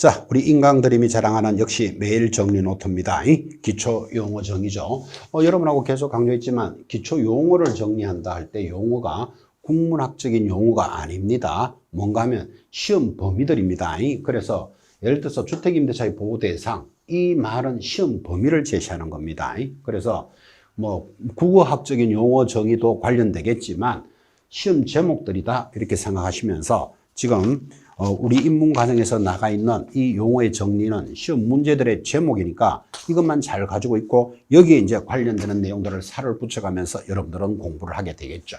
자, 우리 인강드림이 자랑하는 역시 매일 정리 노트입니다. 기초 용어 정의죠. 여러분하고 계속 강조했지만 기초 용어를 정리한다 할 때 용어가 국문학적인 용어가 아닙니다. 뭔가 하면 시험 범위들입니다. 그래서 예를 들어서 주택임대차의 보호 대상, 이 말은 시험 범위를 제시하는 겁니다. 그래서 뭐 국어학적인 용어 정의도 관련되겠지만 시험 제목들이다 이렇게 생각하시면서 지금 우리 인문 과정에서 나가 있는 이 용어의 정리는 시험 문제들의 제목이니까 이것만 잘 가지고 있고 여기에 이제 관련되는 내용들을 살을 붙여가면서 여러분들은 공부를 하게 되겠죠.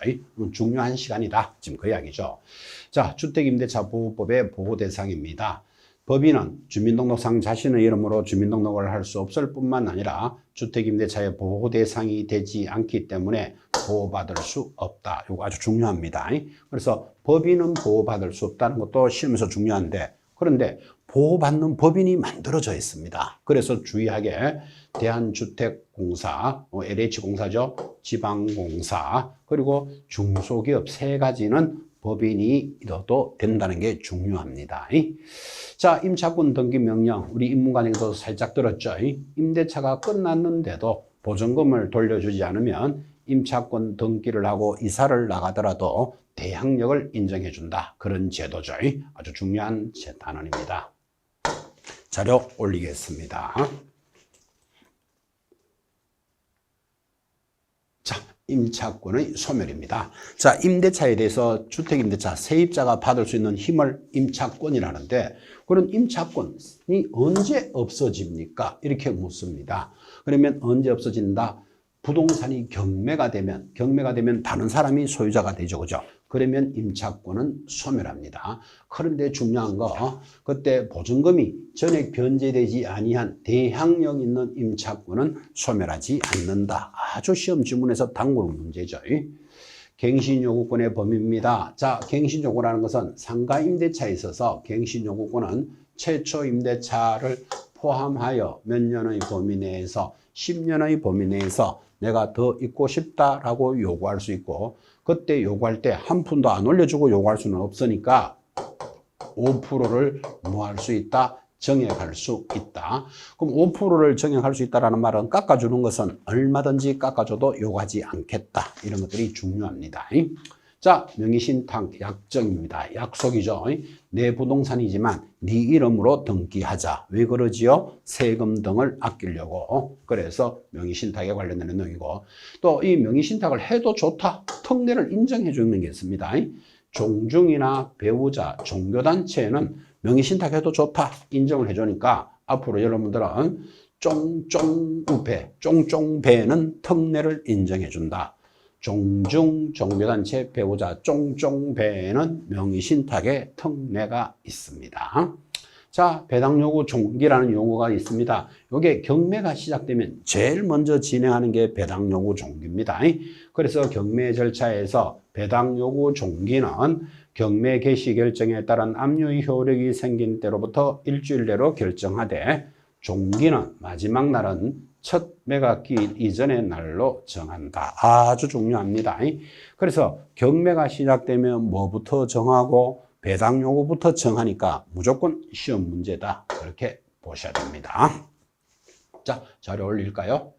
중요한 시간이다. 지금 그 이야기죠. 자, 주택임대차 보호법의 보호 대상입니다. 법인은 주민등록상 자신의 이름으로 주민등록을 할 수 없을 뿐만 아니라 주택임대차의 보호 대상이 되지 않기 때문에 보호받을 수 없다. 이거 아주 중요합니다. 그래서 법인은 보호받을 수 없다는 것도 시험에서 중요한데, 그런데 보호받는 법인이 만들어져 있습니다. 그래서 주의하게 대한주택공사, LH공사죠, 지방공사, 그리고 중소기업 세 가지는 법인이 있어도 된다는 게 중요합니다. 자, 임차권 등기 명령, 우리 인문과정에서 살짝 들었죠. 임대차가 끝났는데도 보증금을 돌려주지 않으면 임차권 등기를 하고 이사를 나가더라도 대항력을 인정해준다. 그런 제도죠. 아주 중요한 단원입니다. 자료 올리겠습니다. 자, 임차권의 소멸입니다. 자, 임대차에 대해서 주택임대차 세입자가 받을 수 있는 힘을 임차권이라는데, 그런 임차권이 언제 없어집니까? 이렇게 묻습니다. 그러면 언제 없어진다? 부동산이 경매가 되면 다른 사람이 소유자가 되죠. 그죠? 그러면 임차권은 소멸합니다. 그런데 중요한 거, 그때 보증금이 전액 변제되지 아니한 대항력 있는 임차권은 소멸하지 않는다. 아주 시험 지문에서 단골 문제죠. 갱신요구권의 범위입니다. 자, 갱신요구라는 것은 상가 임대차에 있어서 갱신요구권은 최초 임대차를 포함하여 몇 년의 범위 내에서 10년의 범위 내에서 내가 더 있고 싶다라고 요구할 수 있고, 그때 요구할 때 한 푼도 안 올려주고 요구할 수는 없으니까 5%를 뭐 할 수 있다? 정액할 수 있다. 그럼 5%를 정액할 수 있다라는 말은 깎아주는 것은 얼마든지 깎아줘도 요구하지 않겠다. 이런 것들이 중요합니다. 자, 명의신탁 약정입니다. 약속이죠. 내 부동산이지만 네 이름으로 등기하자. 왜 그러지요? 세금 등을 아끼려고. 그래서 명의신탁에 관련되는 내용이고, 또 이 명의신탁을 해도 좋다. 특례를 인정해 주는 게 있습니다. 종중이나 배우자, 종교단체는 명의신탁해도 좋다. 인정을 해주니까 앞으로 여러분들은 쫑쫑배는 특례를 인정해 준다. 종중, 종교단체, 배우자, 쫑쫑배는 명의신탁의 특례가 있습니다. 자, 배당요구 종기라는 용어가 있습니다. 이게 경매가 시작되면 제일 먼저 진행하는 게 배당요구 종기입니다. 그래서 경매 절차에서 배당요구 종기는 경매 개시 결정에 따른 압류 효력이 생긴 때로부터 일주일 내로 결정하되, 종기는 마지막 날은 첫 매각기일 이전의 날로 정한다. 아주 중요합니다. 그래서 경매가 시작되면 뭐부터 정하고 배당 요구부터 정하니까 무조건 시험 문제다. 그렇게 보셔야 됩니다. 자, 자료 올릴까요?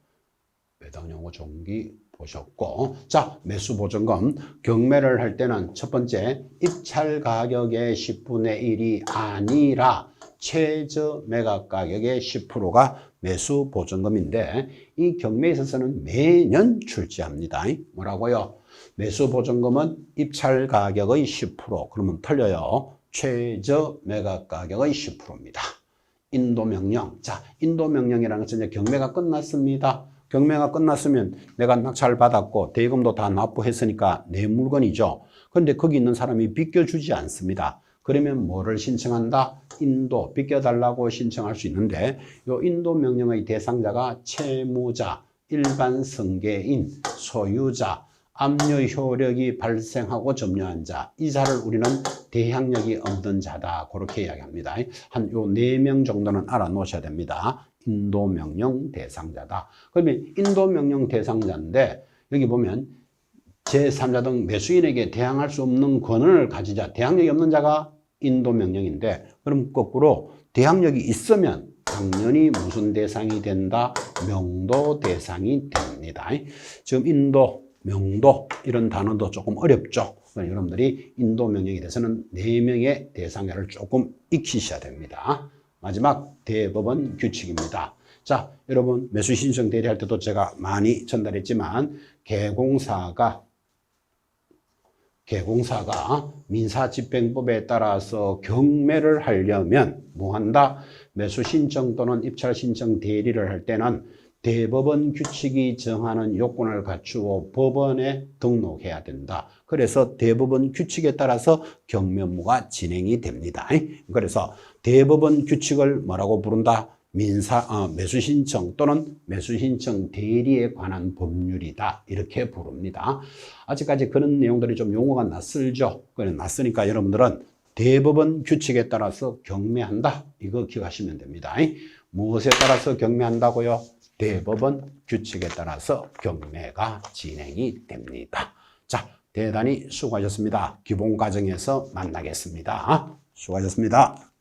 배당 요구 종기 보셨고, 자, 매수 보증금. 경매를 할 때는 첫 번째, 입찰 가격의 10분의 1이 아니라 최저 매각 가격의 10%가 매수 보증금인데, 이 경매에 있어서는 매년 출제합니다. 뭐라고요? 매수 보증금은 입찰 가격의 10%. 그러면 틀려요. 최저 매각 가격의 10%입니다. 인도명령. 자, 인도명령이라는 것은 이제 경매가 끝났습니다. 경매가 끝났으면 내가 낙찰 받았고 대금도 다 납부했으니까 내 물건이죠. 그런데 거기 있는 사람이 비껴주지 않습니다. 그러면 뭐를 신청한다? 인도, 비껴달라고 신청할 수 있는데, 이 인도명령의 대상자가 채무자, 일반 승계인, 소유자, 압류 효력이 발생하고 점유한 자, 이 자를 우리는 대항력이 없는 자다. 그렇게 이야기합니다. 한 요 4명 정도는 알아놓으셔야 됩니다. 인도명령 대상자다. 그러면 인도명령 대상자인데, 여기 보면 제3자 등 매수인에게 대항할 수 없는 권한을 가지자. 대항력이 없는 자가 인도명령인데 그럼 거꾸로 대항력이 있으면 당연히 무슨 대상이 된다? 명도 대상이 됩니다. 지금 인도, 명도 이런 단어도 조금 어렵죠. 여러분들이 인도명령에 대해서는 4명의 대상자를 조금 익히셔야 됩니다. 마지막 대법원 규칙입니다. 자, 여러분 매수 신청 대리할 때도 제가 많이 전달했지만 개공사가 민사집행법에 따라서 경매를 하려면 뭐 한다? 매수 신청 또는 입찰 신청 대리를 할 때는 대법원 규칙이 정하는 요건을 갖추어 법원에 등록해야 된다. 그래서 대법원 규칙에 따라서 경매무가 진행이 됩니다. 그래서 대법원 규칙을 뭐라고 부른다? 매수신청 또는 매수신청 대리에 관한 법률이다. 이렇게 부릅니다. 아직까지 그런 내용들이 좀 용어가 낯설죠. 낯서니까 여러분들은 대법원 규칙에 따라서 경매한다. 이거 기억하시면 됩니다. 무엇에 따라서 경매한다고요? 대법원 규칙에 따라서 경매가 진행이 됩니다. 자, 대단히 수고하셨습니다. 기본 과정에서 만나겠습니다. 수고하셨습니다.